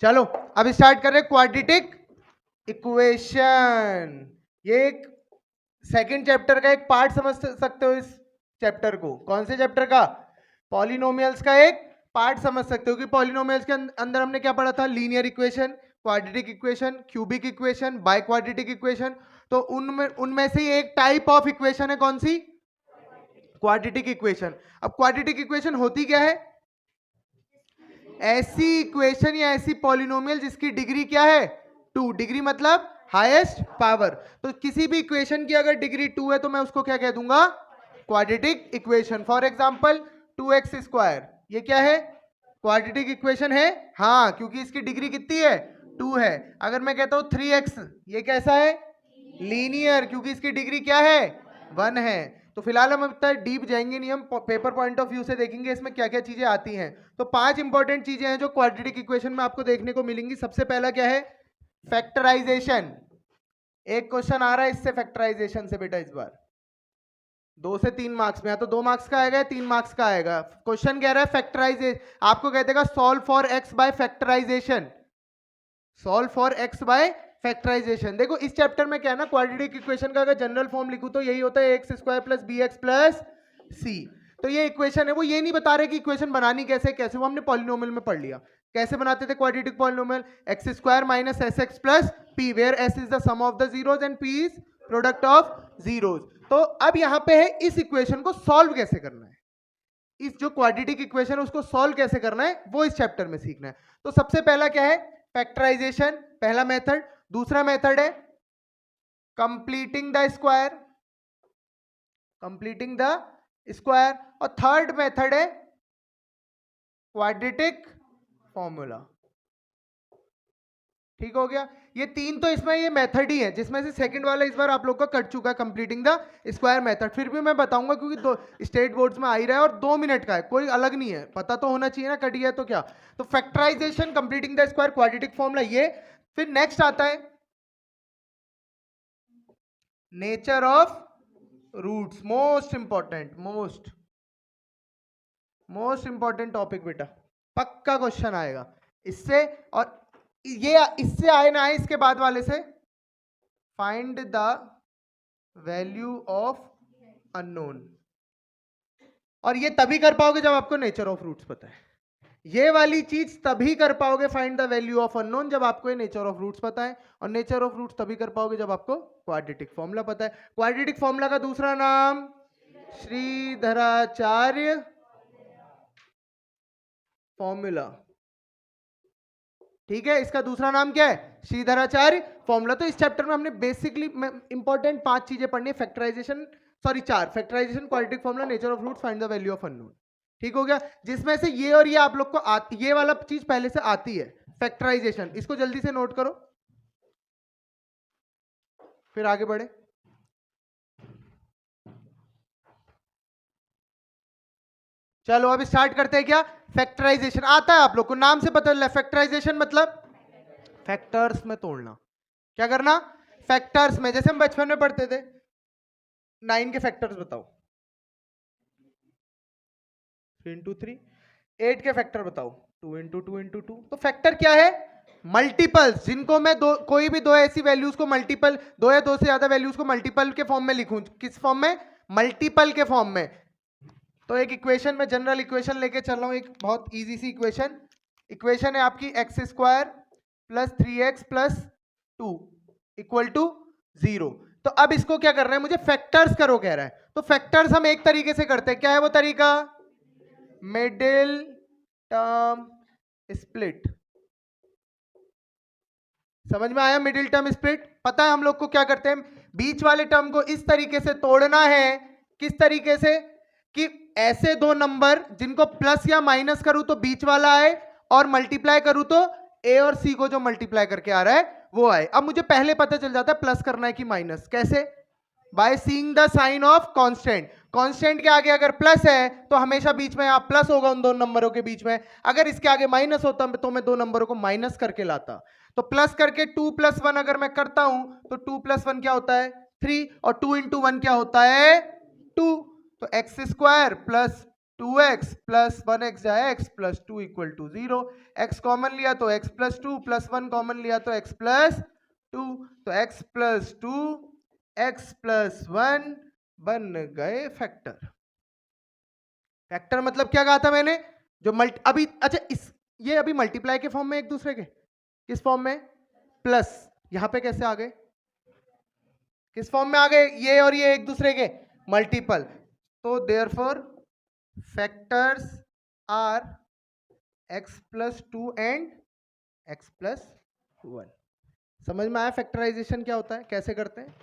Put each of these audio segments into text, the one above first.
चलो अब स्टार्ट कर रहे क्वाड्रेटिक इक्वेशन। ये एक सेकंड चैप्टर का एक पार्ट समझ सकते हो। इस चैप्टर को, कौन से चैप्टर का? पॉलिनोमियल्स का एक पार्ट समझ सकते हो कि पॉलिनोमियल्स के अंदर हमने क्या पढ़ा था? Linear equation, quadratic equation, cubic equation, by quadratic equation. तो उनमें उनमें से एक टाइप ऑफ इक्वेशन है, कौन सी? Quadratic equation. अब क्वाड्रेटिक इक्वेशन होती क्या है? ऐसी इक्वेशन या ऐसी पॉलिनोमियल जिसकी डिग्री क्या है? 2। डिग्री मतलब हाईएस्ट पावर। तो किसी भी इक्वेशन की अगर डिग्री 2 है तो मैं उसको क्या कह दूंगा? Quadratic equation. For example 2x², ये क्या है? क्वाड्रेटिक इक्वेशन है। हाँ, क्योंकि इसकी डिग्री कितनी है? 2 है। अगर मैं कहता हूं 3x, ये कैसा है? लीनियर, क्योंकि इसकी डिग्री क्या है? 1 है। तो फिलहाल हम इतना डीप जाएंगे नहीं, हम पेपर पॉइंट ऑफ व्यू से देखेंगे इसमें क्या क्या चीजें आती हैं। तो 5 इंपॉर्टेंट चीजें हैं जो क्वाड्रेटिक इक्वेशन में आपको देखने को मिलेंगी। सबसे पहला क्या है? फैक्टराइजेशन। एक क्वेश्चन आ रहा है इससे, फैक्टराइजेशन से बेटा, इस बार 2 से 3 मार्क्स में, या तो 2 मार्क्स का आएगा या 3 मार्क्स का आएगा। क्वेश्चन कह रहा है फैक्टराइजेशन, आपको कह देगा solve for x by factorization. Solve for x by factorization. देखो इस चैप्टर में क्या है ना, क्वाड्रेटिक इक्वेशन का अगर जनरल फॉर्म लिखूं तो यही होता है x² plus B x plus C. तो ये इक्वेशन है, वो ये नहीं बता रहे कि इक्वेशन बनानी कैसे कैसे, वो हमने पॉलिनोमियल में पढ़ लिया। कैसे बनाते थे quadratic polynomial? x² minus s x plus p, where s is the sum of the zeros and p is product of zeros. तो अब यहां पे है इस इक्वेशन को सॉल्व कैसे करना है, इस जो क्वाड्रेटिक इक्वेशन है उसको सॉल्व कैसे करना है, वो इस चैप्टर में सीखना है। तो सबसे पहला क्या है? फैक्टराइजेशन, पहला मेथड। दूसरा मेथड है completing the square, completing the square. और थर्ड मेथड है क्वाड्रेटिक फॉर्मूला। ठीक हो गया? ये तीन तो इसमें ये मेथड ही है, जिसमें से सेकंड वाला इस बार आप लोग का कट चुका है, कंप्लीटिंग द स्क्वायर मेथड। फिर भी मैं बताऊंगा क्योंकि दो स्टेट बोर्ड्स में आ ही रहा है और 2 मिनट का है, कोई अलग नहीं है, पता तो होना चाहिए ना, कट गया तो क्या। तो factorization, completing the square, quadratic formula, ये। फिर नेक्स्ट आता है nature of roots. Most important, most important topic बेटा, पक्का क्वेश्चन आएगा इससे। और ये इससे आए ना आए, इसके बाद वाले से find the value of unknown. और ये तभी कर पाओगे जब आपको नेचर ऑफ रूट्स पता है। ये वाली चीज तभी कर पाओगे, find the value of unknown, जब आपको ये नेचर ऑफ रूट्स पता है। और नेचर ऑफ रूट्स तभी कर पाओगे जब आपको क्वाड्रेटिक फॉर्मूला पता है। क्वाड्रेटिक फॉर्मूला का दूसरा नाम श्रीधराचार्य फॉर्मूला। ठीक है, इसका दूसरा नाम क्या है? श्रीधराचार्य फॉर्मूला। तो इस चैप्टर में हमने बेसिकली इंपॉर्टेंट 5 चीजें पढ़नी है। Factorization, sorry 4, factorization, quadratic formula, nature of roots, find the value of unknown. ठीक हो गया? जिसमें से ये और ये आप लोग को ये वाला चीज पहले से आती है, फैक्टराइजेशन। इसको जल्दी से नोट करो, फिर आगे बढ़े। चलो अब स्टार्ट करते हैं। क्या फैक्टराइजेशन आता है आप लोग को? नाम से पता चल रहा है फैक्टराइजेशन मतलब फैक्टर्स में तोड़ना। क्या करना? फैक्टर्स में। जैसे हम बचपन में पढ़ते थे 9 के फैक्टर्स बताओ, 3 इंटू 3। 8 के फैक्टर बताओ, 2 इंटू 2 इंटू 2। तो फैक्टर क्या है? मल्टीपल्स, जिनको मैं कोई भी दो ऐसी वैल्यूज को मल्टीपल, 2 या 2 से ज्यादा वैल्यूज को मल्टीपल के फॉर्म में लिखूं। किस फॉर्म में? मल्टीपल के फॉर्म में। तो एक इक्वेशन में, जनरल इक्वेशन लेके चल रहा हूं, एक बहुत इजी सी इक्वेशन। इक्वेशन है आपकी x² plus 3x plus 2 equal to 0। तो अब इसको क्या करना है? मुझे फैक्टर्स करो कह रहा है। तो फैक्टर्स हम एक तरीके से करते हैं। क्या है वो तरीका? Middle term split. समझ में आया? Middle term split. पता है हम लोग को क्या करते हैं? बीच वाले टर्म को इस तरीके से तोड़ना है। किस तरीके से? कि ऐसे दो नंबर जिनको प्लस या माइनस करूं तो बीच वाला आए, और मल्टीप्लाई करूं तो ए और सी को जो मल्टीप्लाई करके आ रहा है वो आए। अब मुझे पहले पता चल जाता है प्लस करना है कि माइनस। कैसे? By seeing the sign of constant. Constant के आगे अगर प्लस है तो हमेशा बीच में आप प्लस होगा उन दो नंबरों के बीच में। अगर इसके आगे माइनस होता तो मैं दो नंबरों को माइनस करके लाता। तो प्लस करके 2 + 1 अगर मैं करता हूं तो 2 + 1 क्या होता है? 3, और 2 × 1 क्या होता है? 2। तो x² plus 2x plus 1x जाए x plus 2 equal to 0। x common लिया तो x प्लस 2 प्लस 1 कॉमन लिया तो x प्लस 2, तो x प्लस 2 x प्लस 1 बन गए फैक्टर। फैक्टर मतलब क्या कहा था मैंने, जो अभी अच्छा ये अभी मल्टीप्लाई के फॉर्म में एक दूसरे के, किस फॉर्म में, प्लस, यहां पे कैसे आ गए, किस फॉर्म में आ गए, ये और ये एक दूसरे के मल्टीपल, तो therefore factors are x plus 2 and x plus 1। समझ में आया फैक्टराइजेशन क्या होता है, कैसे करते हैं,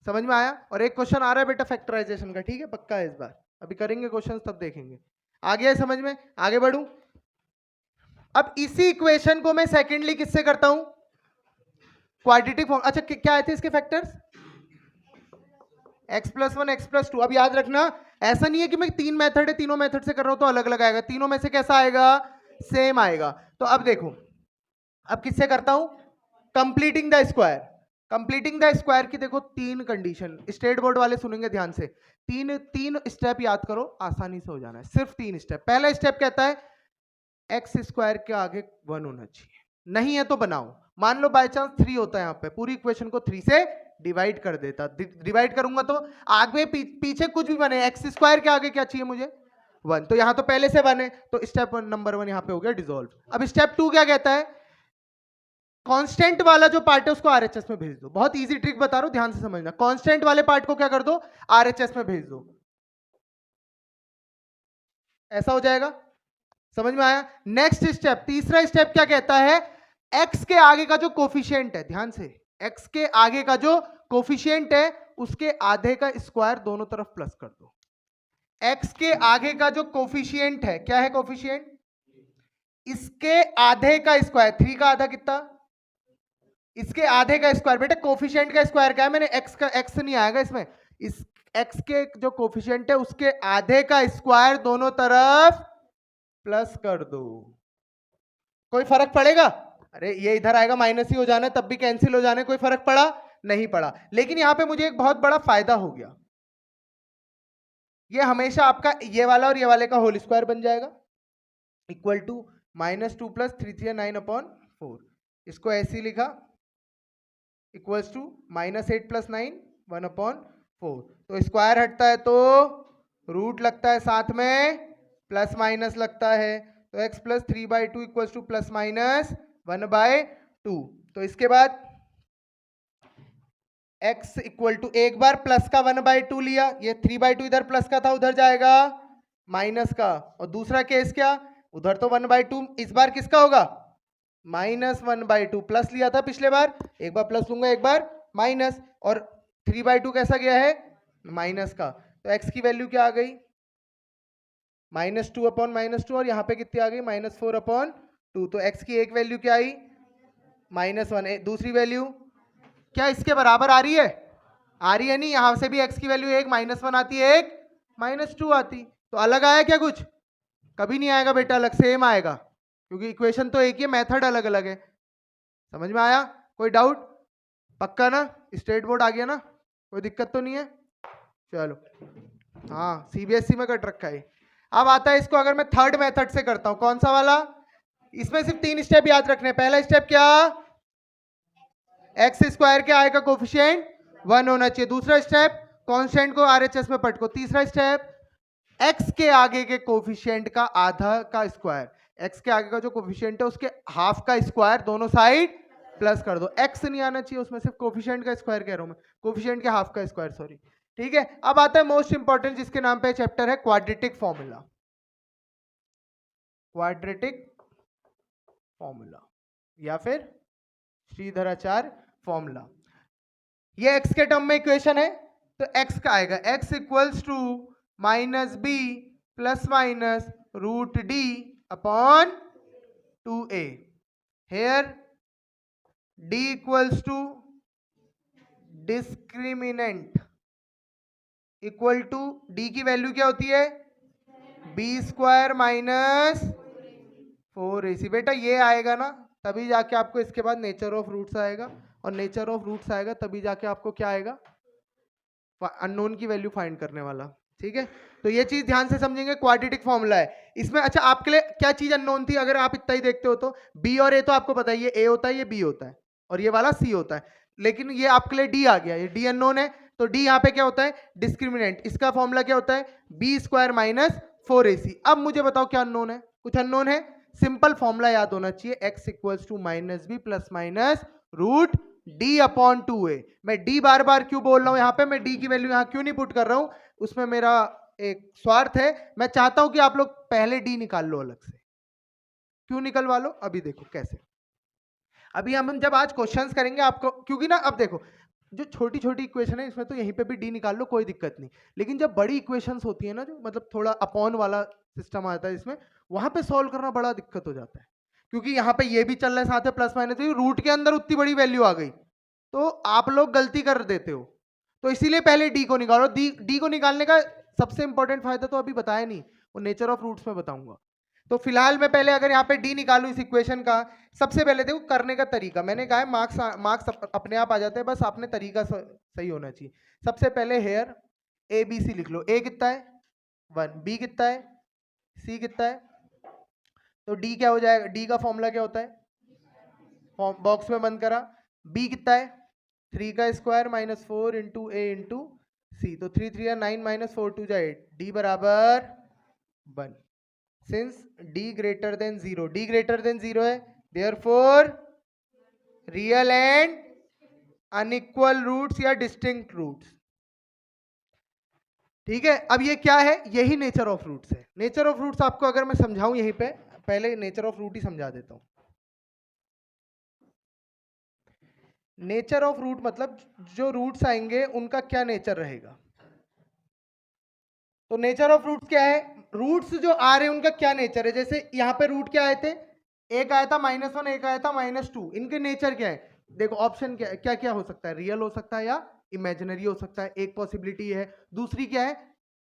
समझ में आया। और एक क्वेश्चन आ रहा है बेटा फैक्टराइजेशन का, ठीक है, पक्का है इस बार, अभी करेंगे क्वेश्चन तब देखेंगे। आ गया समझ में, आगे बढ़ूं। अब इसी इक्वेशन को मैं सेकेंडली किससे करता हूं, क्वाड्रेटिक फॉर्म। अच्छा क्या आए थे इसके factors, x plus 1 x plus 2। अब याद रखना ऐसा नहीं है कि मैं तीन मेथड है, तीनों मेथड से कर रहा हूं तो अलग अलग आएगा, तीनों में से कैसा आएगा, सेम आएगा। तो अब देखो, अब किससे करता हूं, completing the square. Completing the square की देखो तीन कंडीशन, स्टेट बोर्ड वाले सुनेंगे ध्यान से, तीन स्टेप याद करो, आसानी से हो जाना है, सिर्फ 3 स्टेप। पहला स्टेप कहता है एक्स स्क्वायर के आगे 1 होना चाहिए, नहीं है तो बनाओ। मान लो बाय चांस 3 होता है, यहाँ पे पूरी इक्वेशन को 3 से डिवाइड कर देता, डिवाइड करूंगा तो आगे पीछे कुछ भी बने, एक्स स्क्वायर के आगे क्या चाहिए मुझे, 1, तो यहां तो पहले से बने, तो स्टेप नंबर 1 यहां पे हो गया डिसॉल्व। अब स्टेप 2 क्या कहता है, कांस्टेंट वाला जो पार्ट है उसको आरएचएस में भेज दो। बहुत इजी ट्रिक बता रहा हूं, ध्यान से समझना, कांस्टेंट वाले पार्ट को क्या कर दो, आरएचएस में भेज दो, ऐसा हो जाएगा। समझ में आया। नेक्स्ट स्टेप, तीसरा स्टेप क्या कहता है, एक्स के आगे का जो कोफिशिएंट है, ध्यान से, एक्स के आगे का जो कोफिशिएंट है उसके आधे का स्क्वायर दोनों तरफ प्लस कर दो। एक्स के आगे का जो कोफिशिएंट है, क्या है कोफिशिएंट, इसके आधे का स्क्वायर, 3 का आधा कितना, इसके आधे का स्क्वायर। बेटा कोफिशिएंट का स्क्वायर क्या है, मैंने एक्स का, एक्स नहीं आएगा इसमें, इस एक्स के जो कोफिशिएंट है उसके आधे का स्क्वायर दोनों तरफ प्लस कर दो। कोई फर्क पड़ेगा, अरे ये इधर आएगा माइनस ही हो जाना है, तब भी कैंसिल हो जाने, कोई फर्क पड़ा नहीं पड़ा। लेकिन यहां पे मुझे एक बहुत बड़ा फायदा हो गया, ये हमेशा आपका ये वाला और ये वाले का होल स्क्वायर बन जाएगा, इक्वल टू -2 प्लस 3/9/4। इसको ऐसे लिखा, इक्वल्स टू -8 प्लस 9 1/4। तो स्क्वायर हटता है तो रूट लगता है, साथ में प्लस माइनस लगता है, तो x plus 3/2 equals two plus minus 1/2। तो इसके बाद x इक्वल टू, एक बार प्लस का 1/2 लिया, ये 3/2 इधर प्लस का था उधर जाएगा माइनस का, और दूसरा केस क्या, उधर तो 1/2, इस बार किसका होगा, -1/2, प्लस लिया था पिछले बार, एक बार प्लस लूंगा एक बार माइनस, और 3/2 कैसा गया है, माइनस का, तो x की वैल्यू क्या आ गई, -2/-2, और यहाँ पे कितनी आ गई, -4/2। तो x की एक वैल्यू क्या आई, -1, दूसरी वैल्यू क्या इसके बराबर आ रही है, आ रही है नहीं, यहां से भी x की वैल्यू एक -1 आती है, एक -2 आती, तो अलग आया क्या कुछ, कभी नहीं आएगा बेटा अलग, सेम आएगा, क्योंकि इक्वेशन तो एक ही, मेथड अलग अलग है। समझ में आया, कोई डाउट, पक्का ना, स्टेट बोर्ड आ गया ना, कोई दिक्कत तो नहीं है, चलो, हाँ सीबीएसई में कट रखा है। अब आता है इसको अगर मैं थर्ड मेथड से करता हूं, कौन सा वाला, इसमें सिर्फ 3 स्टेप याद रखने हैं। पहला स्टेप क्या, एक्स स्क्वायर के आगे का कोफिशिएंट 1 होना चाहिए। दूसरा स्टेप, कांस्टेंट को आरएचएस में पटको। तीसरा स्टेप, एक्स के आगे के कोफिशिएंट का आधा का स्क्वायर, एक्स के आगे का जो कोफिशिएंट है उसके हाफ का स्क्वायर दोनों साइड प्लस कर दो। एक्स नहीं आना चाहिए उसमें, सिर्फ कोफिशिएंट का स्क्वायर कह रहा हूं मैं, कोफिशिएंट के हाफ का स्क्वायर, सॉरी, ठीक है। अब आता है मोस्ट इंपॉर्टेंट, जिसके नाम पे चैप्टर है क्वाड्रेटिक फॉर्मूला, क्वाड्रेटिक फॉर्मूला या फिर श्रीधराचार्य फॉर्मूला। ये x के टर्म में इक्वेशन है, तो x का आएगा x equals to -b plus minus √d upon 2a, here d equals to discriminant equal to, d की वैल्यू क्या होती है, b² माइनस 4ac। बेटा ये आएगा ना, तभी जाके आपको इसके बाद नेचर ऑफ रूट्स आएगा, और नेचर ऑफ रूट्स आएगा तभी जाके आपको क्या आएगा, अननोन की वैल्यू फाइंड करने वाला। ठीक है, तो ये चीज ध्यान से समझेंगे, क्वाड्रेटिक फॉर्मूला है इसमें। अच्छा, आपके लिए क्या चीज अननोन थी? अगर आप इतना ही देखते हो तो बी और ए तो आपको पता है, ये ए होता है, ये बी होता है, और ये वाला सी होता है, लेकिन ये आपके लिए डी आ गया, ये डी अननोन है, तो डी यहाँ पे क्या होता है? डिस्क्रिमिनेंट। इसका फॉर्मूला क्या होता है? B square minus 4ac। अब मुझे बताओ क्या अननोन है? कुछ अननोन है? सिंपल फॉर्मूला याद होना चाहिए, x equals to minus b plus minus root d upon 2a। मैं डी बार बार क्यों बोल रहा हूं यहाँ पे? मैं डी की वैल्यू यहाँ क्यों नहीं पुट कर रहा हूं? उसमें मेरा एक स्वार्थ है, मैं चाहता हूं कि आप लोग पहले डी निकाल लो अलग से। क्यों निकलवा लो? अभी देखो कैसे। अभी हम जब आज क्वेश्चंस करेंगे आपको, क्योंकि ना अब देखो, जो छोटी छोटी इक्वेशन है इसमें तो यहीं पे भी डी निकाल लो, कोई दिक्कत नहीं, लेकिन जब बड़ी इक्वेशंस होती है ना, जो मतलब थोड़ा अपॉन वाला सिस्टम आता है इसमें, वहां पे सॉल्व करना बड़ा दिक्कत हो जाता है, क्योंकि यहाँ पे ये भी चल रहा है साथ में प्लस माइनस, रूट के अंदर उतनी बड़ी वैल्यू आ गई तो आप लोग गलती कर देते हो। तो इसीलिए पहले डी को निकालो। डी को निकालने का सबसे इंपॉर्टेंट फायदा तो अभी बताया नहीं, वो नेचर ऑफ रूट्स में बताऊंगा। तो फिलहाल मैं पहले अगर यहाँ पे डी निकालूं इस इक्वेशन का, सबसे पहले देखो करने का तरीका, मैंने कहा है मार्क्स अपने आप आ जाते हैं, बस आपने तरीका सही होना चाहिए। सबसे पहले हेयर ए बी सी लिख लो। ए कितना है? 1। बी कितना है? सी कितना है? तो डी क्या हो जाएगा? डी का फॉर्मूला क्या होता है? बॉक्स में बंद करा। बी कितना है? 3 का स्क्वायर माइनस 4 इंटू ए इंटू सी, तो 3 3 9 माइनस 4 2 8, डी बराबर 1। Since d greater than 0, d greater than 0 है, therefore real and unequal roots या डिस्टिंक्ट रूट्स। ठीक है, अब ये क्या है? यही नेचर ऑफ रूट्स है। नेचर ऑफ रूट्स आपको अगर मैं समझाऊं यहीं पे, पहले नेचर ऑफ रूट ही समझा देता हूं। नेचर ऑफ रूट मतलब जो रूट्स आएंगे उनका क्या नेचर रहेगा। तो नेचर ऑफ रूट्स क्या है? रूट्स जो आ रहे हैं उनका क्या नेचर है। जैसे यहाँ पे रूट क्या आए थे? एक आया था -1, एक आया था -2। इनके नेचर क्या है? देखो ऑप्शन क्या है, क्या क्या हो सकता है? रियल हो सकता है या इमेजिनरी हो सकता है, एक पॉसिबिलिटी है। दूसरी क्या है?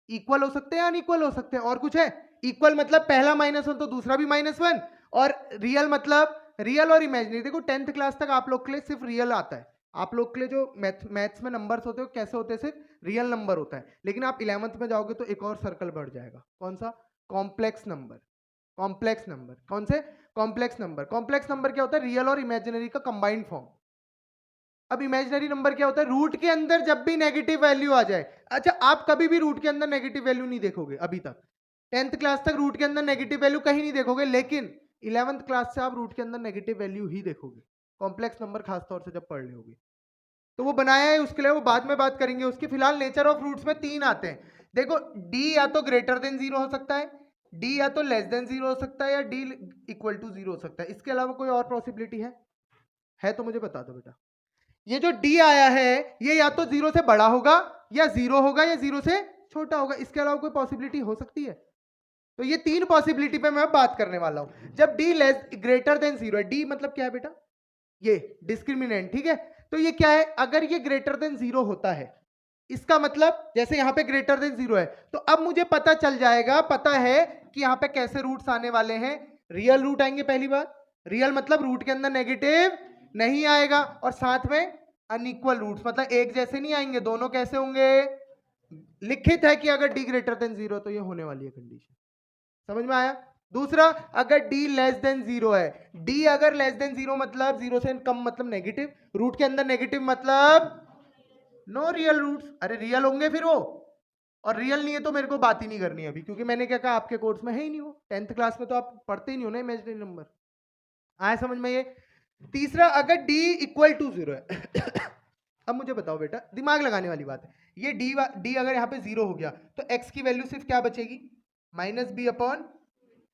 इक्वल हो सकते हैं, अनइक्वल हो सकते हैं। और कुछ है? इक्वल मतलब पहला -1 तो दूसरा भी -1, और रियल मतलब रियल और इमेजिनरी। देखो 10th क्लास तक आप लोग के लिए सिर्फ रियल आता है, आप लोग के लिए जो मैथ्स में नंबर्स होते हैं कैसे होते हैं? सिर्फ रियल नंबर होता है। लेकिन आप 11th में जाओगे तो एक और सर्कल बढ़ जाएगा, कौन सा? Complex number. कॉम्प्लेक्स नंबर कौन से? Complex number. कॉम्प्लेक्स नंबर क्या होता है? रियल और इमेजिनरी का कंबाइंड फॉर्म। अब इमेजिनरी नंबर क्या होता है? रूट के अंदर जब भी नेगेटिव वैल्यू आ जाए। अच्छा, आप कभी भी रूट के अंदर नेगेटिव वैल्यू नहीं देखोगे अभी तक, 10th क्लास तक रूट के अंदर नेगेटिव वैल्यू कहीं नहीं देखोगे, लेकिन 11th क्लास से आप रूट के अंदर नेगेटिव वैल्यू ही देखोगे, कॉम्प्लेक्स नंबर खासतौर से जब पढ़ रहे होगे। तो वो बनाया है उसके लिए, वो बाद में बात करेंगे उसकी। फिलहाल नेचर ऑफ रूट्स में 3 आते हैं। देखो, डी या तो ग्रेटर देन 0 हो सकता है, डी या तो लेस देन 0 हो सकता है, या डी इक्वल टू 0 हो सकता है। इसके अलावा कोई और पॉसिबिलिटी है तो मुझे बता दो बेटा। ये जो डी आया है ये या तो 0 से बड़ा होगा, या 0 होगा, या 0 से छोटा होगा। इसके अलावा कोई पॉसिबिलिटी हो सकती है? तो ये 3 पॉसिबिलिटी पे मैं बात करने वाला हूं। जब डी लेस ग्रेटर देन 0 है, डी मतलब क्या है बेटा? ये डिस्क्रिमिनेंट। ठीक है, तो ये क्या है? अगर ये ग्रेटर देन 0 होता है, इसका मतलब जैसे यहां पे ग्रेटर देन 0 है, तो अब मुझे पता चल जाएगा, पता है कि यहां पे कैसे रूट्स आने वाले हैं। रियल रूट आएंगे पहली बार। रियल मतलब रूट के अंदर नेगेटिव नहीं आएगा, और साथ में अनइक्वल रूट्स मतलब एक जैसे नहीं आएंगे, दोनों कैसे होंगे? लिखित है कि अगर डी ग्रेटर देन 0 तो ये होने वाली है कंडीशन। समझ में आया? दूसरा, अगर d लेस देन 0 है, d अगर लेस देन 0 मतलब 0 से कम मतलब नेगेटिव, रूट के अंदर नेगेटिव मतलब नो रियल रूट्स। अरे रियल होंगे फिर वो, और रियल नहीं है तो मेरे को बात ही नहीं करनी अभी, क्योंकि मैंने क्या कहा, आपके कोर्स में है ही नहीं वो। 10th क्लास में तो आप पढ़ते ही नहीं हो ना इमेजिनरी नंबर। आया समझ में ये? तीसरा, अगर d इक्वल टू 0 है अब मुझे बताओ बेटा, दिमाग लगाने वाली बात है, ये d अगर यहाँ पे 0 हो गया तो x की वैल्यू सिर्फ क्या बचेगी? -b अपॉन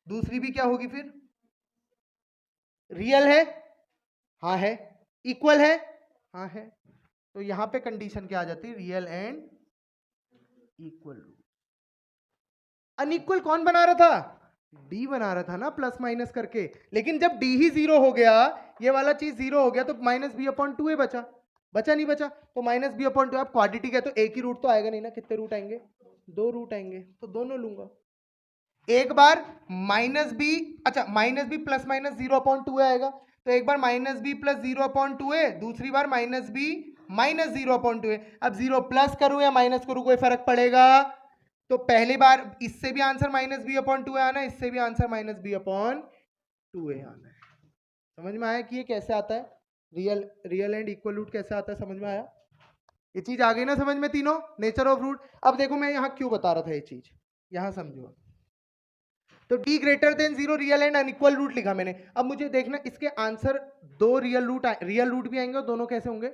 दूसरी भी क्या होगी फिर? रियल है? हाँ है। इक्वल है? हाँ है। तो यहां पे कंडीशन क्या आ जाती है? Real and equal. अनइक्वल कौन बना रहा था? डी बना रहा था ना, प्लस माइनस करके। लेकिन जब डी ही 0 हो गया, ये वाला चीज 0 हो गया, तो -b/2 बचा नहीं बचा, तो -b/2। आप क्वाड्रेटिक है तो एक ही रूट तो आएगा नहीं ना, कितने रूट आएंगे? 2 रूट आएंगे, तो दोनों लूंगा। एक बार -b, अच्छा -b प्लस माइनस 0/2 आएगा, तो एक बार -b प्लस 0/2, दूसरी बार -b माइनस 0/2। अब 0 प्लस करूं या माइनस करूं, कोई फर्क पड़ेगा? तो पहली बार इससे भी answer minus b upon two आना है, इससे भी answer minus b upon two आना है। समझ में आया कि ये कैसे आता है, रियल एंड इक्वल रूट कैसे आता है, समझ में आया? ये चीज आ गई ना समझ में तीनों, नेचर ऑफ रूट। अब देखो मैं यहाँ क्यों बता रहा था ये चीज, यहाँ समझो। तो d greater than 0 real and unequal root लिखा मैंने। अब मुझे देखना इसके आंसर दो रियल रूट भी आएंगे और दोनों कैसे होंगे,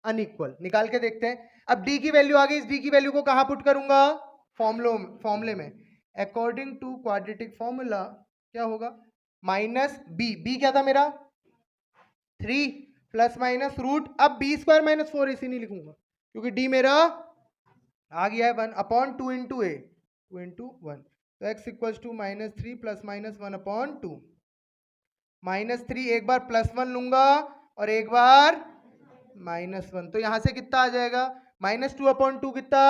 अनइक्वल। निकाल के देखते हैं। अब d की वैल्यू आ गई, इस d की वैल्यू को कहां पुट करूंगा, फॉर्मूले में। अकॉर्डिंग टू क्वाड्रेटिक फॉर्मूला क्या होगा, माइनस बी क्या था मेरा 3 प्लस माइनस रूट, अब बी स्क्वायर माइनस 4ac नहीं लिखूंगा क्योंकि d मेरा आ गया है 1 अपॉन 2 इंटू ए, 2 इंटू 1। तो x equals to minus 3 plus minus 1 upon 2। Minus 3 एक बार प्लस 1 लूंगा और एक बार माइनस 1, तो यहां से कितना आ जाएगा, माइनस 2 अपॉन 2 कितना,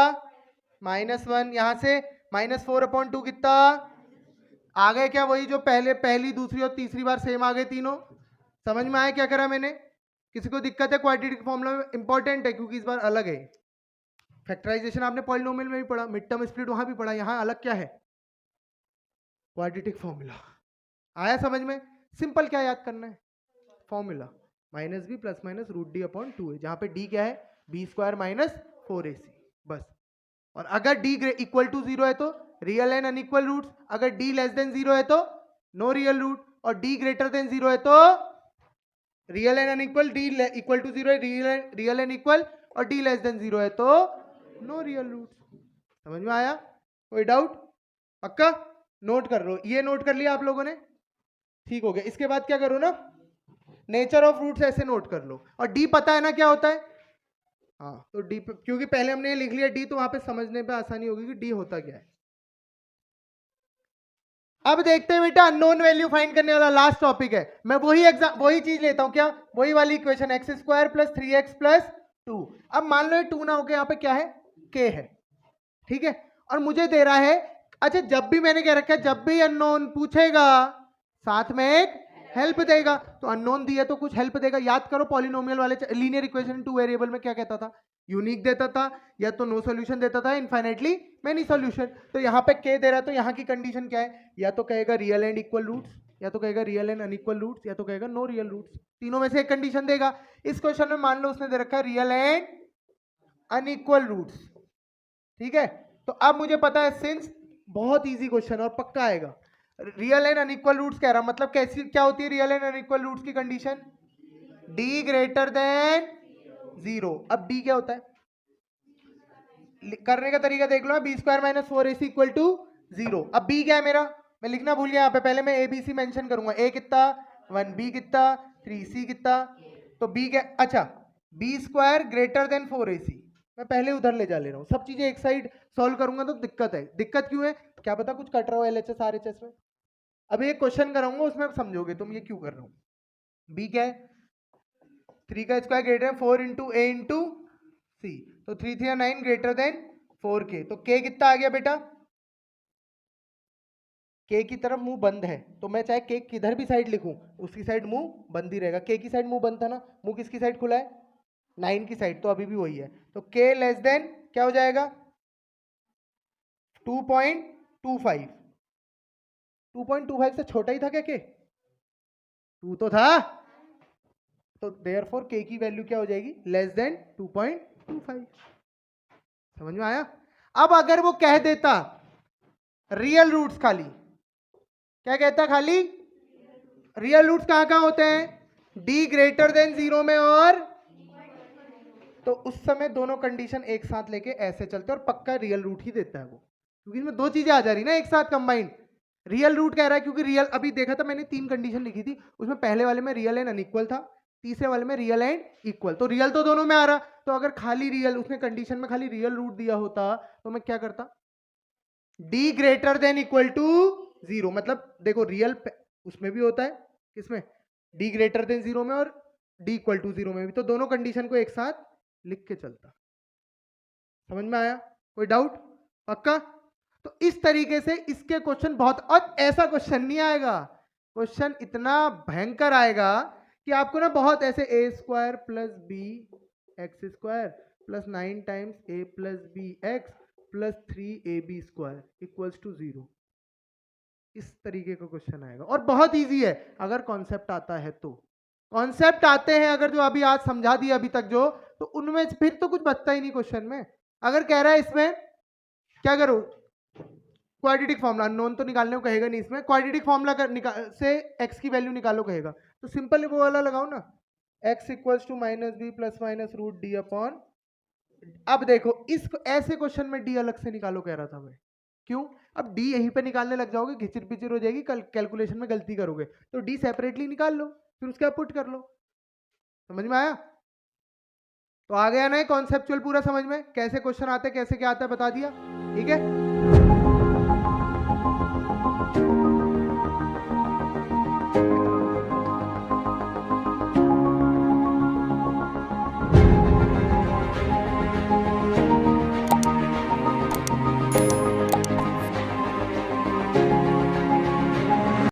माइनस 1। यहां से माइनस 4 अपॉन 2 कितना आ गए, क्या वही जो पहली दूसरी और तीसरी बार सेम आ गए तीनों। समझ में आया क्या करा मैंने? किसी को दिक्कत है क्वाड्रेटिक फॉर्मूला में? इंपॉर्टेंट है क्योंकि इस बार अलग है। फैक्टराइजेशन आपने पॉलिनोमियल में भी पढ़ा, मिड टर्म स्प्लिट वहां भी पढ़ा, यहाँ अलग क्या है, क्वाड्रेटिक फॉर्मूला। आया समझ में? सिंपल क्या याद करना है, formula minus b plus minus root d upon 2 है, जहां पे डी क्या है, बी स्क्वायर माइनस 4ac बस। और अगर डी इक्वल टू 0 है तो रियल एंड अनइक्वल रूट्स, अगर डी लेस देन 0 है तो नो रियल रूट, और डी ग्रेटर देन 0 है तो real and unequal, d equal to 0 है रियल एंड इक्वल, और डी लेस देन 0 है तो नो रियल रूट। समझ में आया? कोई डाउट? पक्का? नोट कर लो, ये नोट कर लिया आप लोगों ने, ठीक हो गया। इसके बाद क्या करो ना, नेचर ऑफ रूट्स ऐसे नोट कर लो, और डी पता है ना क्या होता है, हाँ तो डी, क्योंकि पहले हमने ये लिख लिया डी, तो वहां पे समझने पे आसानी होगी कि डी होता क्या है। अब देखते हैं बेटा, अननोन वैल्यू फाइंड करने वाला लास्ट टॉपिक है। मैं वही चीज लेता हूं, क्या, वही वाली equation x square plus 3x plus 2। अब मान लो ये 2 ना होके यहाँ पे क्या है, k है, ठीक है। और मुझे दे रहा है, अच्छा जब भी मैंने क्या रखा है, जब भी अननोन पूछेगा साथ में एक हेल्प देगा, तो अननोन दिया तो कुछ हेल्प देगा। याद करो पॉलिनोमियल वाले लीनियर इक्वेशन 2 वेरिएबल में क्या कहता था, यूनिक देता था, या तो नो सॉल्यूशन देता था, इनफाइनाइटली मेनी सॉल्यूशन। तो यहाँ पे k दे रहा है, तो यहाँ की कंडीशन क्या है, या तो कहेगा रियल एंड इक्वल रूट्स, या तो कहेगा रियल एंड अनइक्वल रूट्स, या तो कहेगा नो रियल रूट्स। तीनों में से एक कंडीशन देगा। इस क्वेश्चन में मान लो उसने दे रखा है रियल एंड अनइक्वल रूट्स, ठीक है। तो अब मुझे पता है, सिंस बहुत इजी क्वेश्चन और पक्का आएगा, रियल एंड अनइक्वल रूट्स कह रहा, मतलब कैसी क्या होती है रियल एंड अनइक्वल रूट्स की कंडीशन, डी ग्रेटर देन 0। अब डी क्या होता है, करने का तरीका देख लो, B square minus 4ac equal to 0। अब बी क्या है मेरा, मैं लिखना भूल गया यहाँ पे, पहले मैं abc मेंशन करूंगा, a कितना 1, b कितना 3c कितना, तो b क्या, अच्छा B square greater than 4ac, मैं पहले उधर ले जा ले रहा हूँ, सब चीजें एक साइड सॉल्व करूंगा तो दिक्कत है। दिक्कत क्यों है, क्या पता कुछ कट रहा हो LHS RHS में। अभी एक क्वेश्चन कराऊंगा उसमें समझोगे तुम ये क्यों कर रहा हूँ। बी क्या है, 3 का स्क्वायर ग्रेटर देन 4 इंटू ए इंटू सी, तो 3 3 9 ग्रेटर देन 4k, तो k कितना आ गया बेटा, k की तरफ मुंह बंद है, तो मैं चाहे k किधर भी साइड लिखूं उसकी साइड मुंह बंद ही रहेगा। k की साइड मुंह बंद था ना, मुंह किसकी साइड खुला है, 9 की साइड, तो अभी भी वही है। तो k लेस देन क्या हो जाएगा 2.25, 2.25 से छोटा ही था क्या k, 2 तो था, तो देयरफॉर k की वैल्यू क्या हो जाएगी, लेस देन 2.25। समझ में आया? अब अगर वो कह देता रियल रूट्स, खाली क्या कहता, खाली रियल रूट्स कहां कहां होते हैं, d ग्रेटर देन 0 में, और तो उस समय दोनों कंडीशन एक साथ लेके ऐसे चलते, और पक्का रियल रूट ही देता है वो, क्योंकि इसमें दो चीजें आ जा रही ना एक साथ कंबाइंड। रियल रूट कह रहा है क्योंकि रियल, अभी देखा था मैंने 3 कंडीशन लिखी थी, उसमें पहले वाले में रियल एंड अनइक्वल था, तीसरे वाले में रियल एंड इक्वल, तो रियल तो दोनों में आ रहा। तो अगर खाली रियल, उसने कंडीशन में खाली रियल रूट दिया होता तो मैं क्या करता, d greater than equal to 0, मतलब देखो रियल उसमें भी होता है, किसमें, डी ग्रेटर देन 0 में और डी इक्वल टू 0 में भी, तो दोनों कंडीशन को एक साथ लिख के चलता। समझ में आया? कोई डाउट? पक्का? तो इस तरीके से इसके क्वेश्चन बहुत, और ऐसा क्वेश्चन नहीं आएगा, क्वेश्चन इतना भयंकर आएगा कि आपको ना बहुत ऐसे a square plus B x square plus 9 times a plus B x plus 3ab² equals to 0। इस तरीके का क्वेश्चन आएगा और बहुत इजी है अगर कॉन्सेप्ट आता है तो। कॉन्सेप्ट आते हैं अगर, जो अभी आज समझा दिया अभी तक जो, तो उनमें फिर तो कुछ बचता ही नहीं क्वेश्चन में। अगर कह रहा है इसमें क्या करो, क्वाड्रेटिक फॉर्मूला, अननोन तो निकालने को कहेगा नहीं इसमें, क्वाड्रेटिक फॉर्मूला से x की वैल्यू निकालो कहेगा, तो सिंपल वो वाला लगाओ ना, x equals to -b plus minus root d upon. अब देखो इस ऐसे क्वेश्चन में d अलग से निकालो कह रहा था मैं, क्यों? अब d यहीं पे निकालने लग जाओगे, घिचर पिचर हो जाएगी, कल कैलकुलेशन में गलती करोगे, तो d सेपरेटली निकाल लो, फिर उसके बाद पुट कर लो। समझ में आया? तो आ गया ना कॉन्सेप्चुअल पूरा समझ में, कैसे क्वेश्चन आते हैं कैसे क्या आता है बता दिया, ठीक है।